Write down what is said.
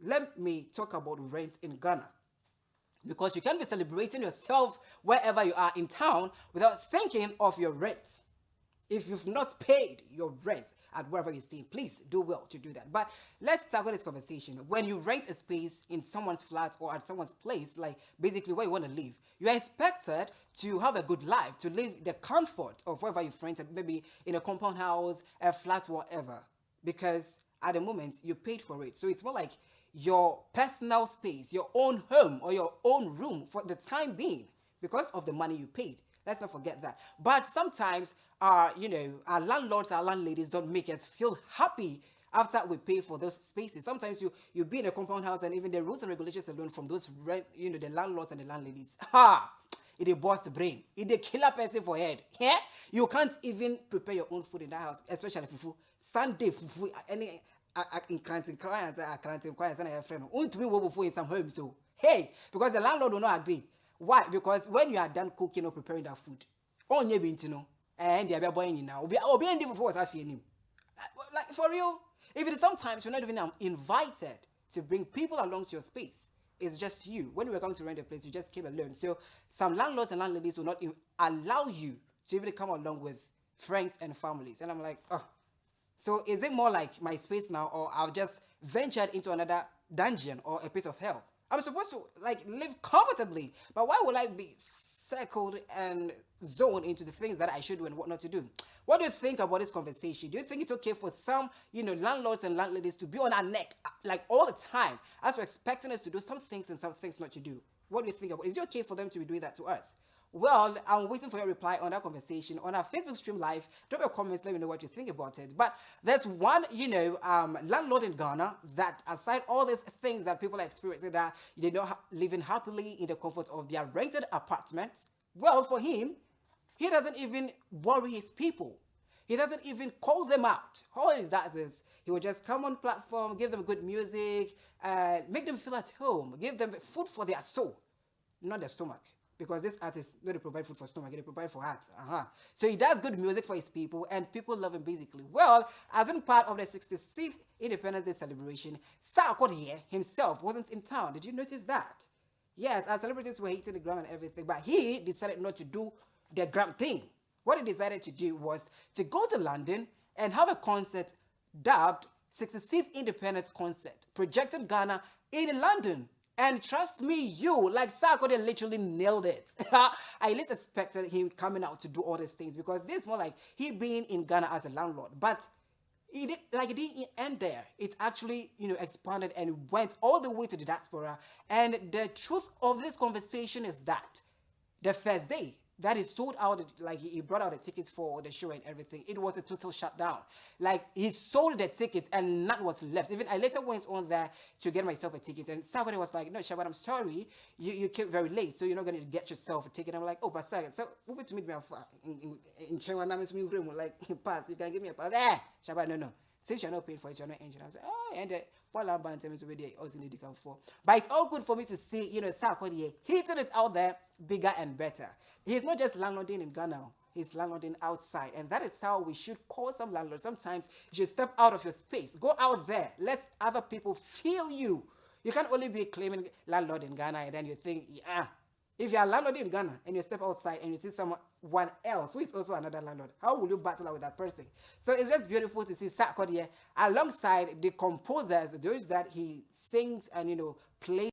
let me talk about rent in Ghana. Because you can't be celebrating yourself wherever you are in town without thinking of your rent. If you've not paid your rent at wherever you're staying, please do well to do that. But let's tackle this conversation. When you rent a space in someone's flat or at someone's place, like basically where you want to live, you are expected to have a good life, to live the comfort of wherever you've rented, maybe in a compound house, a flat, whatever. Because at the moment, you paid for it. So it's more like your personal space, your own home or your own room for the time being because of the money you paid. Let's not forget that. But sometimes, our landlords, our landladies don't make us feel happy after we pay for those spaces. Sometimes you be in a compound house and even the rules and regulations alone from those rent, the landlords and the landladies. It bust the brain. It kill a person for head. Yeah? You can't even prepare your own food in that house, especially fufu. Sunday fufu, any in Cranton clients, and a friend. To me, we in some homes. So hey, because the landlord will not agree. Why? Because when you are done cooking or preparing that food, on your bintino, and they are buying now, or being different for what's happening. Like for real, if it is sometimes you're not even invited to bring people along to your space, it's just you. When you were coming to rent a place, you just came alone. So some landlords and landladies will not allow you to even come along with friends and families. And I'm like, oh. So is it more like my space now, or I've just ventured into another dungeon or a pit of hell? I'm supposed to like live comfortably, but why will I be circled and zoned into the things that I should do and what not to do? What do you think about this conversation? Do you think it's okay for some, landlords and landladies to be on our neck like all the time as we're expecting us to do some things and some things not to do? What do you think about it? Is it okay for them to be doing that to us? Well, I'm waiting for your reply on that conversation on our Facebook stream live. Drop your comments, let me know what you think about it. But there's one, landlord in Ghana that, aside all these things that people are experiencing, that they're not living happily in the comfort of their rented apartments. Well, for him, he doesn't even worry his people. He doesn't even call them out. All he does is he will just come on platform, give them good music, make them feel at home, give them food for their soul, not their stomach. Because this artist don't provide food for stomach, they provide for heart. So he does good music for his people, and people love him basically. Well, as been part of the 66th Independence Day celebration, Sarkodie himself wasn't in town. Did you notice that? Yes, our celebrities were hitting the ground and everything, but he decided not to do the gram thing. What he decided to do was to go to London and have a concert dubbed 66th Independence Concert, projected Ghana in London. And trust me, like Sarkodie literally nailed it. I least expected him coming out to do all these things because this is more like he being in Ghana as a landlord. But it didn't end there. It actually, expanded and went all the way to the diaspora. And the truth of this conversation is that the first day that he sold out, like he brought out the tickets for the show and everything, it was a total shutdown. Like he sold the tickets and nothing was left. Even I later went on there to get myself a ticket, and somebody was like, "No, Shabbat, I'm sorry, you came very late, so you're not going to get yourself a ticket." I'm like, "Oh, but so move it to meet me in China, like pass. You can give me a pass." Shabbat, no. Since you're not paying for it, you're not entering. I was like, "Oh, and while I'm buying time already, also need to come for." But it's all good for me to see, Sarkodie hitting it out there bigger and better. He's not just landlording in Ghana, he's landlording outside. And that is how we should call some landlords. Sometimes you should step out of your space. Go out there. Let other people feel you. You can't only be claiming landlord in Ghana and then you think, if you're a landlord in Ghana and you step outside and you see someone else who is also another landlord, how will you battle with that person? So it's just beautiful to see Sarkodie alongside the composers, those that he sings and, plays